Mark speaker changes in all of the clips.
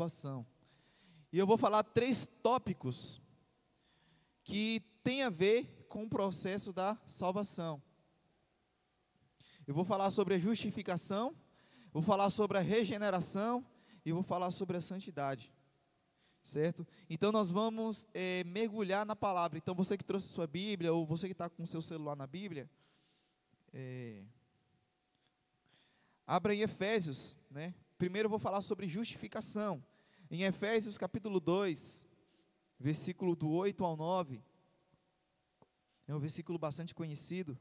Speaker 1: salvação. E eu vou falar 3 tópicos que têm a ver com o processo da salvação. Eu vou falar sobre a justificação, vou falar sobre a regeneração e vou falar sobre a santidade. Certo? Então nós vamos mergulhar na palavra. Então você que trouxe sua Bíblia, ou você que está com o seu celular na Bíblia, abra em Efésios, né? Primeiro eu vou falar sobre justificação. Em Efésios capítulo 2, versículo do 8 ao 9, é um versículo bastante conhecido,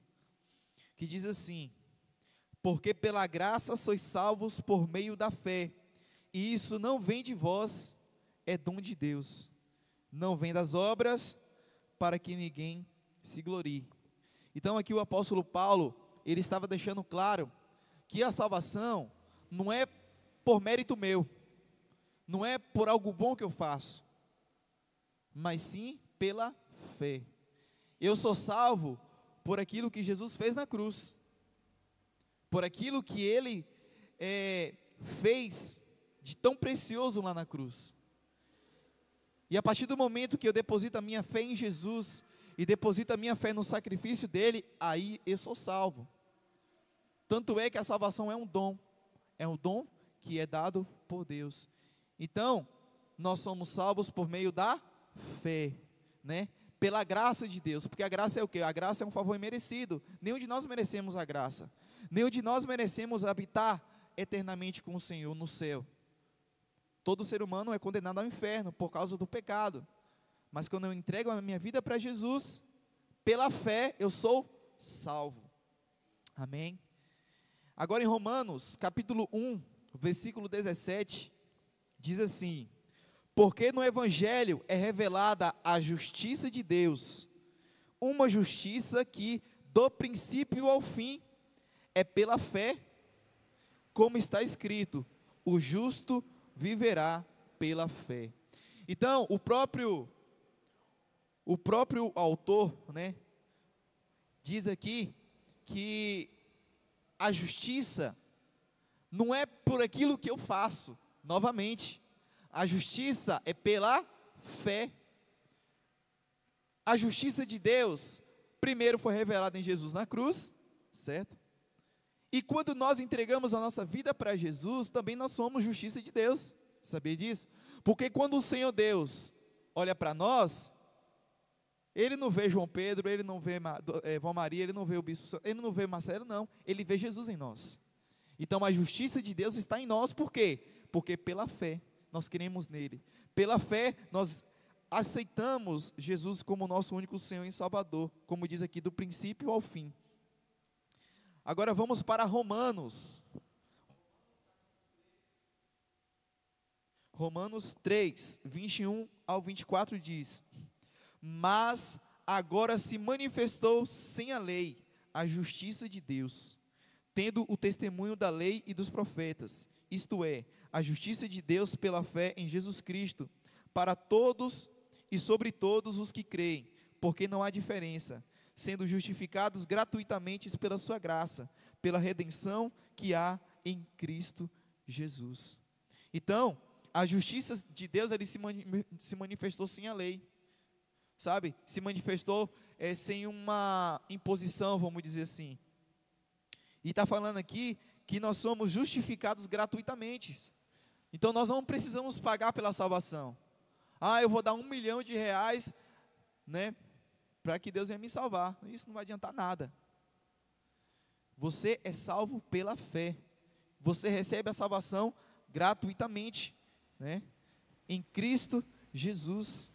Speaker 1: que diz assim: porque pela graça sois salvos por meio da fé, e isso não vem de vós, é dom de Deus, não vem das obras, para que ninguém se glorie. Então aqui o apóstolo Paulo, ele estava deixando claro, que a salvação não é por mérito meu, não é por algo bom que eu faço, mas sim pela fé. Eu sou salvo por aquilo que Jesus fez na cruz, por aquilo que Ele fez de tão precioso lá na cruz. E a partir do momento que eu deposito a minha fé em Jesus, e deposito a minha fé no sacrifício dele, aí eu sou salvo. Tanto é que a salvação é um dom que é dado por Deus. Então, nós somos salvos por meio da fé, né? Pela graça de Deus, porque a graça é o quê? A graça é um favor imerecido. Nenhum de nós merecemos a graça, nenhum de nós merecemos habitar eternamente com o Senhor no céu. Todo ser humano é condenado ao inferno por causa do pecado, mas quando eu entrego a minha vida para Jesus, pela fé eu sou salvo, amém? Agora em Romanos capítulo 1, versículo 17, diz assim: porque no Evangelho é revelada a justiça de Deus, uma justiça que do princípio ao fim é pela fé, como está escrito, o justo viverá pela fé. Então, o próprio autor, né, diz aqui que a justiça não é por aquilo que eu faço, novamente, a justiça é pela fé. A justiça de Deus, primeiro foi revelada em Jesus na cruz, certo? E quando nós entregamos a nossa vida para Jesus, também nós somos justiça de Deus, sabia disso? Porque quando o Senhor Deus olha para nós, Ele não vê João Pedro, Ele não vê Vó Maria, Ele não vê o Bispo, Ele não vê Marcelo, não, Ele vê Jesus em nós. Então a justiça de Deus está em nós, por quê? Porque pela fé, nós cremos nele, pela fé nós aceitamos Jesus como nosso único Senhor e Salvador, como diz aqui, do princípio ao fim. Agora vamos para Romanos 3, 21 ao 24 diz: mas agora se manifestou sem a lei a justiça de Deus, tendo o testemunho da lei e dos profetas, isto é, a justiça de Deus pela fé em Jesus Cristo, para todos e sobre todos os que creem, porque não há diferença, sendo justificados gratuitamente pela sua graça, pela redenção que há em Cristo Jesus. Então, a justiça de Deus, ele se manifestou sem a lei, sabe? Se manifestou sem uma imposição, vamos dizer assim. E está falando aqui que nós somos justificados gratuitamente. Então nós não precisamos pagar pela salvação. Eu vou dar R$1 milhão, né, para que Deus venha me salvar. Isso não vai adiantar nada. Você é salvo pela fé. Você recebe a salvação gratuitamente, né? Em Cristo Jesus.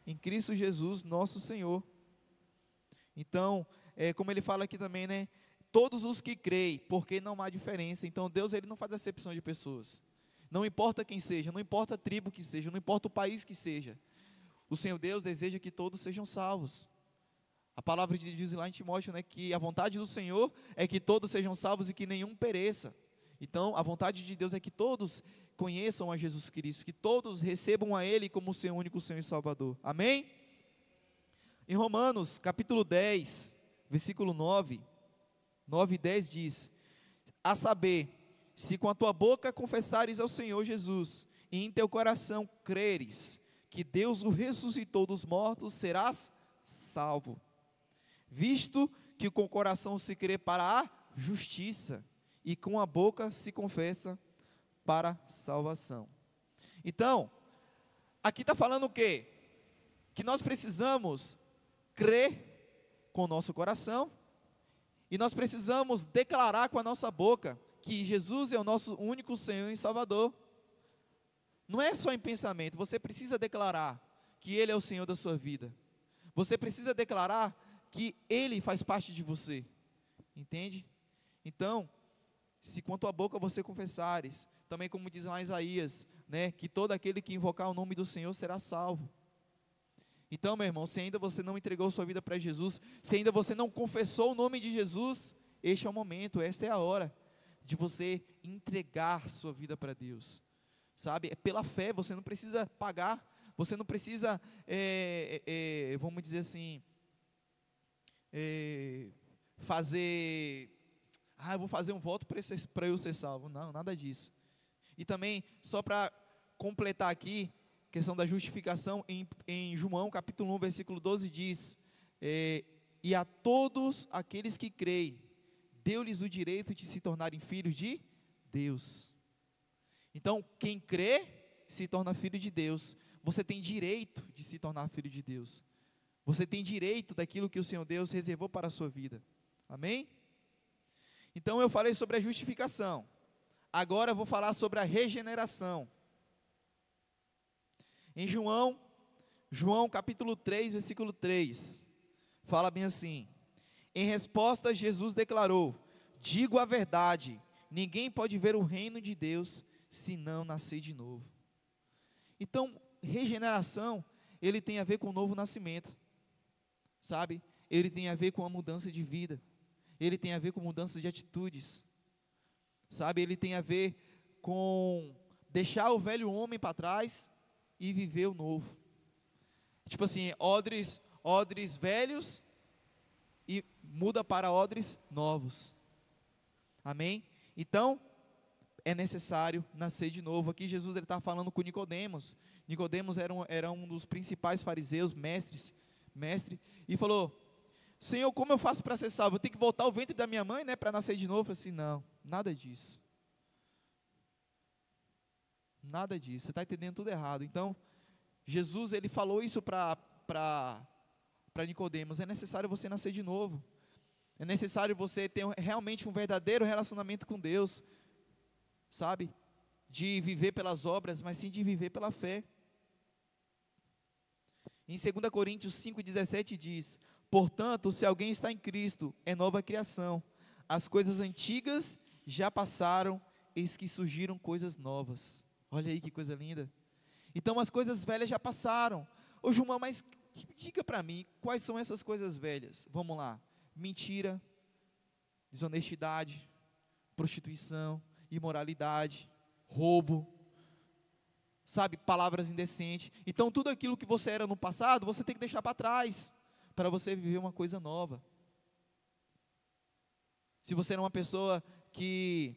Speaker 1: Em Cristo Jesus, nosso Senhor. Então, como ele fala aqui também, né? Todos os que creem, porque não há diferença. Então Deus, ele não faz acepção de pessoas. Não importa quem seja, não importa a tribo que seja, não importa o país que seja. O Senhor Deus deseja que todos sejam salvos. A palavra diz lá em Timóteo, né, que a vontade do Senhor é que todos sejam salvos e que nenhum pereça. Então, a vontade de Deus é que todos conheçam a Jesus Cristo, que todos recebam a Ele como seu único Senhor e Salvador. Amém? Em Romanos, capítulo 10, versículo 9 e 10 diz: a saber, se com a tua boca confessares ao Senhor Jesus, e em teu coração creres que Deus o ressuscitou dos mortos, serás salvo. Visto que com o coração se crê para a justiça, e com a boca se confessa para a salvação. Então, aqui está falando o quê? Que nós precisamos crer com o nosso coração, e nós precisamos declarar com a nossa boca que Jesus é o nosso único Senhor e Salvador. Não é só em pensamento, você precisa declarar que Ele é o Senhor da sua vida. Você precisa declarar que Ele faz parte de você. Entende? Então, se com a tua boca você confessares, também como diz lá em Isaías, né, que todo aquele que invocar o nome do Senhor será salvo. Então, meu irmão, se ainda você não entregou sua vida para Jesus, se ainda você não confessou o nome de Jesus, este é o momento, esta é a hora de você entregar sua vida para Deus, sabe? É pela fé, você não precisa pagar, você não precisa, vamos dizer assim, fazer, eu vou fazer um voto para eu ser salvo. Não, nada disso. E também, só para completar aqui, questão da justificação, em João capítulo 1, versículo 12 diz, e a todos aqueles que creem, deu-lhes o direito de se tornarem filhos de Deus. Então, quem crê, se torna filho de Deus. Você tem direito de se tornar filho de Deus. Você tem direito daquilo que o Senhor Deus reservou para a sua vida. Amém? Então, eu falei sobre a justificação. Agora eu vou falar sobre a regeneração. Em João capítulo 3, versículo 3, fala bem assim: em resposta, Jesus declarou: digo a verdade, ninguém pode ver o reino de Deus se não nascer de novo. Então, regeneração, ele tem a ver com o novo nascimento, sabe? Ele tem a ver com a mudança de vida, ele tem a ver com mudança de atitudes, sabe? Ele tem a ver com deixar o velho homem para trás e viver o novo. Tipo assim, odres velhos e muda para odres novos. Amém? Então, é necessário nascer de novo. Aqui Jesus está falando com Nicodemos. Nicodemos era um dos principais fariseus, mestre, e falou: Senhor, como eu faço para ser salvo? Eu tenho que voltar ao ventre da minha mãe, né, para nascer de novo? Eu falei assim, não, nada disso. Nada disso, você está entendendo tudo errado. Então, Jesus, ele falou isso para Nicodemos: é necessário você nascer de novo. É necessário você ter realmente um verdadeiro relacionamento com Deus, sabe? De viver pelas obras, mas sim de viver pela fé. Em 2 Coríntios 5,17 diz: portanto, se alguém está em Cristo, é nova criação. As coisas antigas já passaram, eis que surgiram coisas novas. Olha aí que coisa linda. Então as coisas velhas já passaram. Ô Gilmar, mas diga para mim, quais são essas coisas velhas? Vamos lá: mentira, desonestidade, prostituição, imoralidade, roubo, sabe, palavras indecentes. Então tudo aquilo que você era no passado, você tem que deixar para trás, para você viver uma coisa nova. Se você era uma pessoa que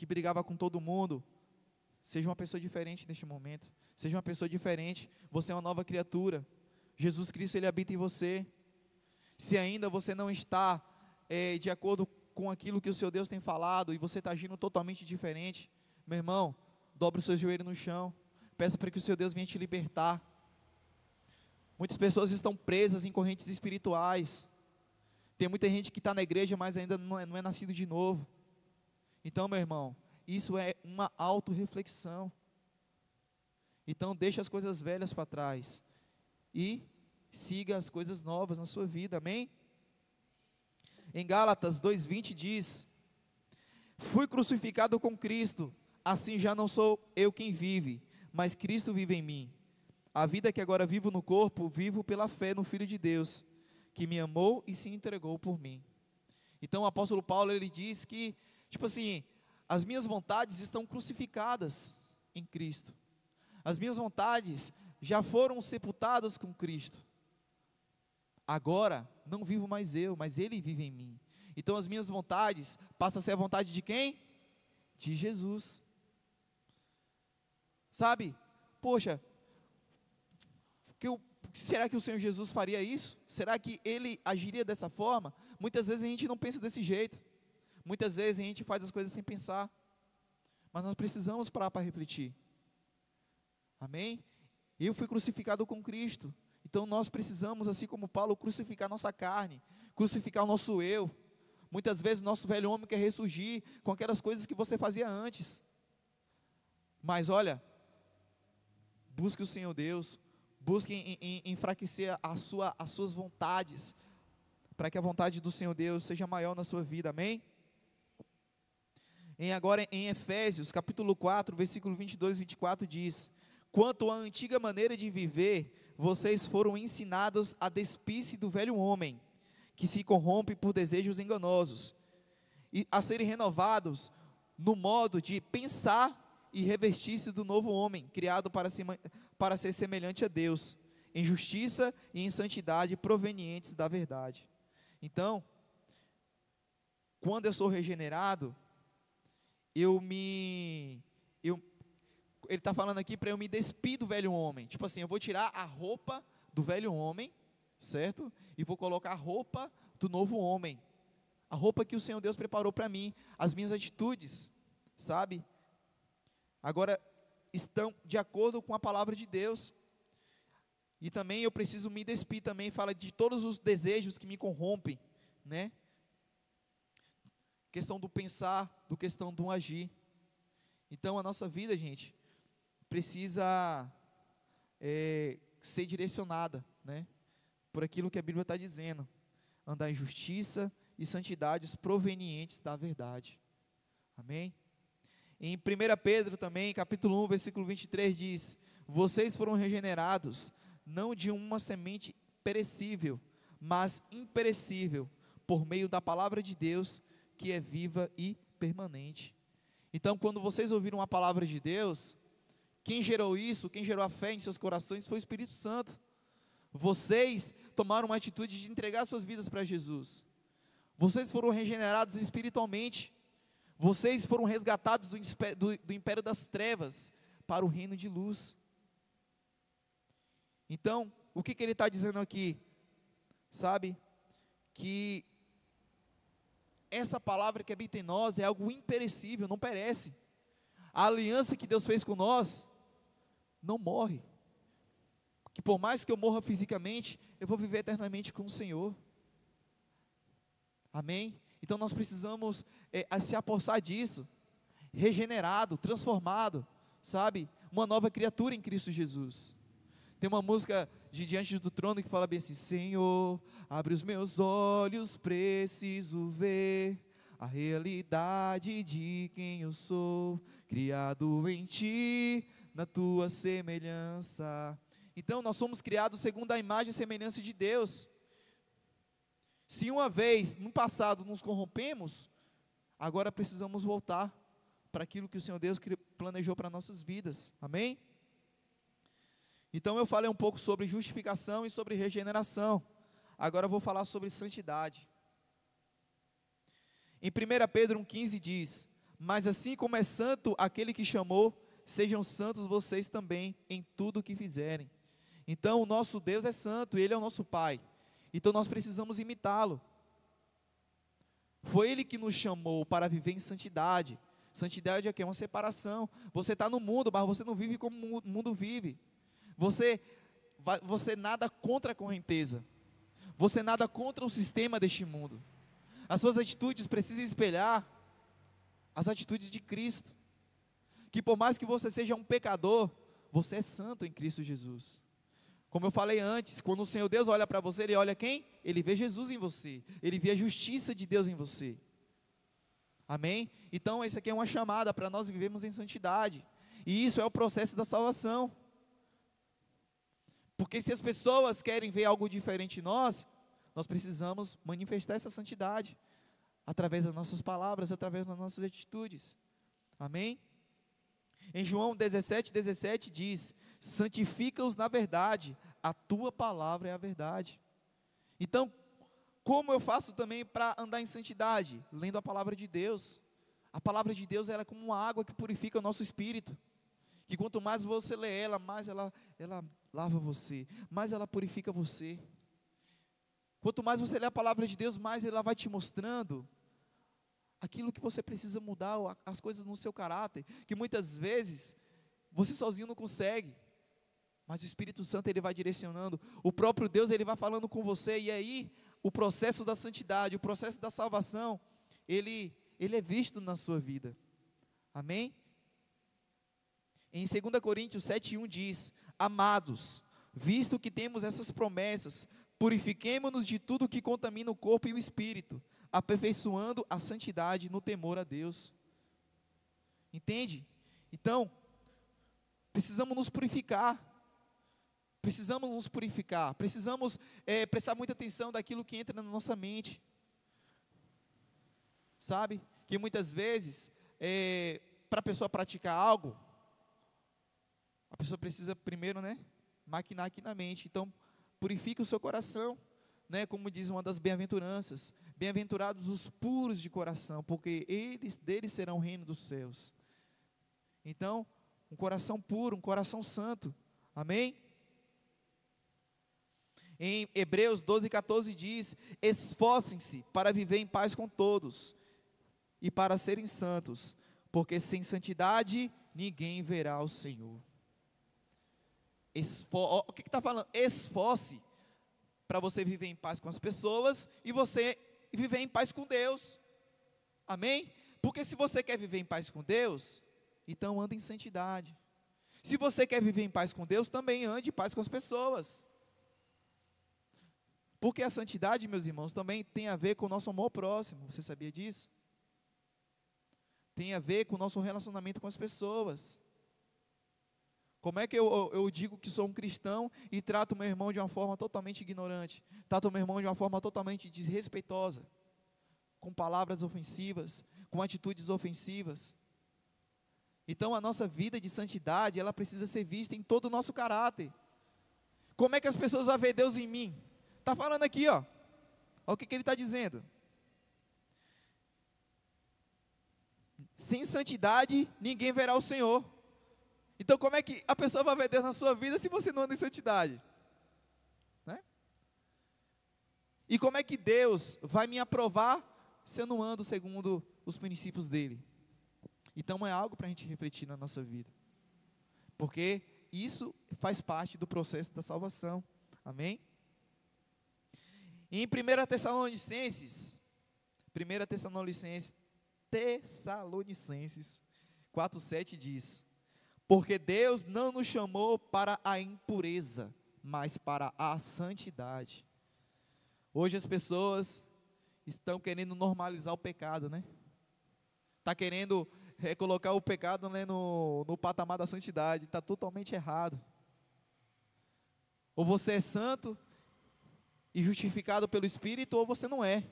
Speaker 1: brigava com todo mundo, seja uma pessoa diferente neste momento. Seja uma pessoa diferente. Você é uma nova criatura. Jesus Cristo, ele habita em você. Se ainda você não está de acordo com aquilo que o seu Deus tem falado, e você está agindo totalmente diferente, meu irmão, dobre o seu joelho no chão, peça para que o seu Deus venha te libertar. Muitas pessoas estão presas em correntes espirituais. Tem muita gente que está na igreja, mas ainda não é nascido de novo. Então, meu irmão, isso é uma autorreflexão. Então, deixe as coisas velhas para trás e siga as coisas novas na sua vida, amém? Em Gálatas 2,20 diz: fui crucificado com Cristo, assim já não sou eu quem vive, mas Cristo vive em mim. A vida que agora vivo no corpo, vivo pela fé no Filho de Deus, que me amou e se entregou por mim. Então o apóstolo Paulo, ele diz que, tipo assim, as minhas vontades estão crucificadas em Cristo. As minhas vontades já foram sepultadas com Cristo. Agora, não vivo mais eu, mas Ele vive em mim. Então as minhas vontades passam a ser a vontade de quem? De Jesus. Sabe? Poxa, será que o Senhor Jesus faria isso? Será que Ele agiria dessa forma? Muitas vezes a gente não pensa desse jeito. Muitas vezes a gente faz as coisas sem pensar. Mas nós precisamos parar para refletir. Amém? Eu fui crucificado com Cristo. Então nós precisamos, assim como Paulo, crucificar nossa carne, crucificar o nosso eu. Muitas vezes nosso velho homem quer ressurgir com aquelas coisas que você fazia antes. Mas olha, busque o Senhor Deus, busque enfraquecer as suas vontades, para que a vontade do Senhor Deus seja maior na sua vida, amém? Agora em Efésios, capítulo 4, versículo 22 e 24 diz: quanto à antiga maneira de viver, vocês foram ensinados a despir-se do velho homem, que se corrompe por desejos enganosos, e a serem renovados no modo de pensar e revestir-se do novo homem, criado para ser semelhante a Deus, em justiça e em santidade provenientes da verdade. Então, quando eu sou regenerado, ele está falando aqui para eu me despir do velho homem. Tipo assim, eu vou tirar a roupa do velho homem, certo? E vou colocar a roupa do novo homem. A roupa que o Senhor Deus preparou para mim, as minhas atitudes, sabe? Agora, estão de acordo com a palavra de Deus. E também eu preciso me despir também, fala de todos os desejos que me corrompem, né? Questão do pensar, questão do agir. Então a nossa vida, gente, precisa ser direcionada, né? Por aquilo que a Bíblia está dizendo. Andar em justiça e santidades provenientes da verdade. Amém? Em 1 Pedro também, capítulo 1, versículo 23 diz: vocês foram regenerados, não de uma semente perecível, mas imperecível, por meio da palavra de Deus, que é viva e permanente. Então, quando vocês ouviram a palavra de Deus, quem gerou isso, quem gerou a fé em seus corações foi o Espírito Santo. Vocês tomaram uma atitude de entregar suas vidas para Jesus. Vocês foram regenerados espiritualmente. Vocês foram resgatados do império das trevas para o reino de luz. Então, o que ele está dizendo aqui? Sabe? Que essa palavra que habita em nós é algo imperecível, não perece. A aliança que Deus fez com nós não morre. Que por mais que eu morra fisicamente, eu vou viver eternamente com o Senhor. Amém? Então nós precisamos se apossar disso, regenerado, transformado, sabe? Uma nova criatura em Cristo Jesus. Tem uma música de Diante do Trono que fala bem assim: Senhor, abre os meus olhos, preciso ver a realidade de quem eu sou, criado em Ti, na Tua semelhança. Então nós somos criados segundo a imagem e semelhança de Deus. Se uma vez, no passado, nos corrompemos, agora precisamos voltar para aquilo que o Senhor Deus planejou para nossas vidas, amém? Então eu falei um pouco sobre justificação e sobre regeneração, agora eu vou falar sobre santidade. Em 1 Pedro 1,15 diz: mas assim como é santo aquele que chamou, sejam santos vocês também em tudo o que fizerem. Então o nosso Deus é santo, Ele é o nosso Pai. Então nós precisamos imitá-lo. Foi Ele que nos chamou para viver em santidade. Santidade é o quê? Uma separação. Você está no mundo, mas você não vive como o mundo vive. Você nada contra a correnteza. Você nada contra o sistema deste mundo. As suas atitudes precisam espelhar as atitudes de Cristo. Que por mais que você seja um pecador, você é santo em Cristo Jesus. Como eu falei antes, quando o Senhor Deus olha para você, Ele olha quem? Ele vê Jesus em você. Ele vê a justiça de Deus em você. Amém? Então, isso aqui é uma chamada para nós vivermos em santidade. E isso é o processo da salvação. Porque se as pessoas querem ver algo diferente em nós, nós precisamos manifestar essa santidade. Através das nossas palavras, através das nossas atitudes. Amém? Em João 17:17 diz: santifica-os na verdade, a tua palavra é a verdade. Então, como eu faço também para andar em santidade? Lendo a palavra de Deus. A palavra de Deus ela é como uma água que purifica o nosso espírito, Que quanto mais você lê ela, mais ela lava você, mais ela purifica você. Quanto mais você lê a palavra de Deus, mais ela vai te mostrando aquilo que você precisa mudar, as coisas no seu caráter, que muitas vezes você sozinho não consegue, mas o Espírito Santo ele vai direcionando, o próprio Deus ele vai falando com você, e aí o processo da santidade, o processo da salvação, ele é visto na sua vida, amém? Em 2 Coríntios 7:1 diz: amados, visto que temos essas promessas, purifiquemo-nos de tudo que contamina o corpo e o espírito, aperfeiçoando a santidade no temor a Deus. Entende? Então, precisamos nos purificar, precisamos prestar muita atenção daquilo que entra na nossa mente, sabe? Que muitas vezes, para a pessoa praticar algo, a pessoa precisa primeiro, maquinar aqui na mente. Então, purifique o seu coração, como diz uma das bem-aventuranças: bem-aventurados os puros de coração, porque deles serão o reino dos céus. Então, um coração puro, um coração santo, amém? Em Hebreus 12:14 diz: esforcem-se para viver em paz com todos, e para serem santos, porque sem santidade ninguém verá o Senhor. O que está falando? Esforce para você viver em paz com as pessoas e você viver em paz com Deus, amém? Porque se você quer viver em paz com Deus, então anda em santidade. Se você quer viver em paz com Deus, também ande em paz com as pessoas. Porque a santidade, meus irmãos, também tem a ver com o nosso amor ao próximo. Você sabia disso? Tem a ver com o nosso relacionamento com as pessoas. Como é que eu digo que sou um cristão e trato meu irmão de uma forma totalmente ignorante? Trato meu irmão de uma forma totalmente desrespeitosa, com palavras ofensivas, com atitudes ofensivas. Então a nossa vida de santidade, ela precisa ser vista em todo o nosso caráter. Como é que as pessoas vão ver Deus em mim? Está falando aqui, ó. Olha o que ele está dizendo. Sem santidade, ninguém verá o Senhor. Então como é que a pessoa vai ver Deus na sua vida se você não anda em santidade? E como é que Deus vai me aprovar se eu não ando segundo os princípios dele? Então é algo para a gente refletir na nossa vida, porque isso faz parte do processo da salvação, amém? E em 1 Tessalonicenses 4:7 diz: porque Deus não nos chamou para a impureza, mas para a santidade. Hoje as pessoas estão querendo normalizar o pecado, Está querendo colocar o pecado no patamar da santidade. Está totalmente errado. Ou você é santo e justificado pelo Espírito, ou você não é.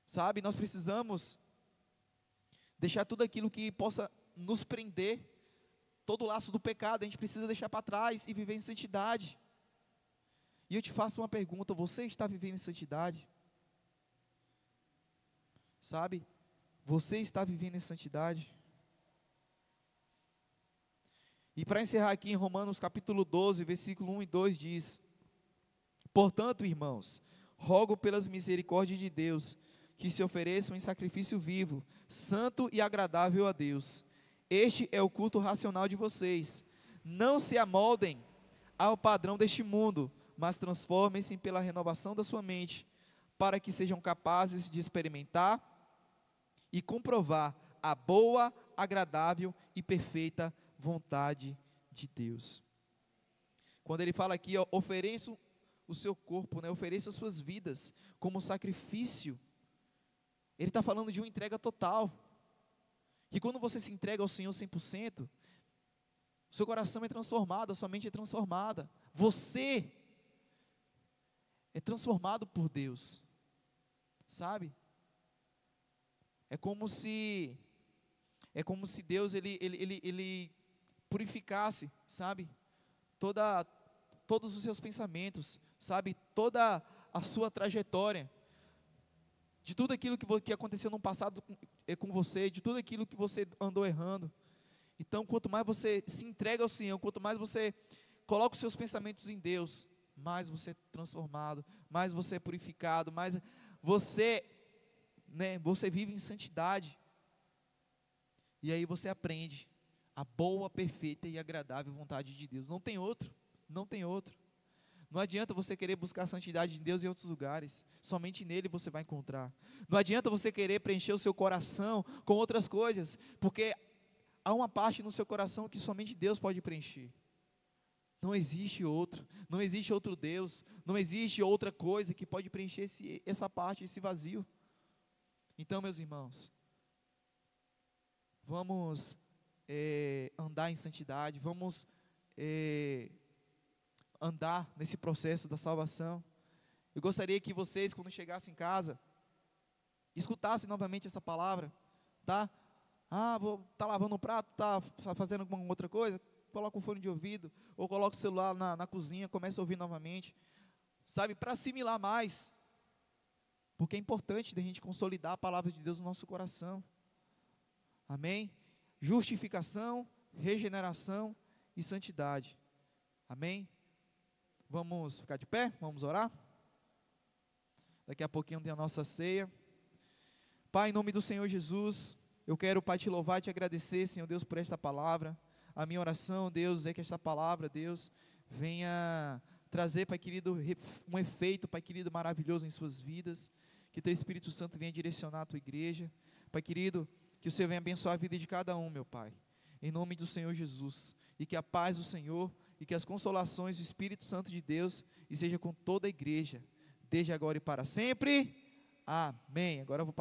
Speaker 1: Sabe, nós precisamos deixar tudo aquilo que possa nos prender, todo o laço do pecado, a gente precisa deixar para trás e viver em santidade. E eu te faço uma pergunta: você está vivendo em santidade? Sabe, você está vivendo em santidade? E para encerrar aqui em Romanos capítulo 12, versículo 1 e 2 diz: portanto, irmãos, rogo pelas misericórdias de Deus, que se ofereçam em sacrifício vivo, santo e agradável a Deus. Este é o culto racional de vocês. Não se amoldem ao padrão deste mundo, mas transformem-se pela renovação da sua mente, para que sejam capazes de experimentar e comprovar a boa, agradável e perfeita vontade de Deus. Quando ele fala aqui, ofereçam o seu corpo, ofereçam as suas vidas como sacrifício, ele está falando de uma entrega total. Que quando você se entrega ao Senhor 100%, seu coração é transformado, a sua mente é transformada, você é transformado por Deus, sabe? É como se Deus ele purificasse, sabe? Todos os seus pensamentos, sabe? Toda a sua trajetória, de tudo aquilo que aconteceu no passado com você, de tudo aquilo que você andou errando, Então, quanto mais você se entrega ao Senhor, quanto mais você coloca os seus pensamentos em Deus, mais você é transformado, mais você é purificado, mais você, você vive em santidade. E aí você aprende a boa, perfeita e agradável vontade de Deus. Não tem outro, não tem outro. Não adianta você querer buscar a santidade de Deus em outros lugares, somente nele você vai encontrar. Não adianta você querer preencher o seu coração com outras coisas, porque há uma parte no seu coração que somente Deus pode preencher. Não existe outro, não existe outro Deus, não existe outra coisa que pode preencher essa parte, esse vazio. Então, meus irmãos, vamos andar em santidade, vamos andar nesse processo da salvação. Eu gostaria que vocês, quando chegassem em casa, escutassem novamente essa palavra, tá? Tá lavando um prato, tá fazendo alguma outra coisa, coloca o fone de ouvido, ou coloca o celular na cozinha, começa a ouvir novamente, sabe, para assimilar mais, porque é importante a gente consolidar a palavra de Deus no nosso coração, amém? Justificação, regeneração e santidade, amém? Vamos ficar de pé, vamos orar? Daqui a pouquinho tem a nossa ceia. Pai, em nome do Senhor Jesus, eu quero, Pai, te louvar e te agradecer, Senhor Deus, por esta palavra. A minha oração, Deus, é que esta palavra, Deus, venha trazer, Pai querido, um efeito, Pai querido, maravilhoso em suas vidas. Que Teu Espírito Santo venha direcionar a Tua igreja. Pai querido, que o Senhor venha abençoar a vida de cada um, meu Pai. Em nome do Senhor Jesus. E que a paz do Senhor e que as consolações do Espírito Santo de Deus esteja com toda a igreja, desde agora e para sempre. Amém. Agora eu vou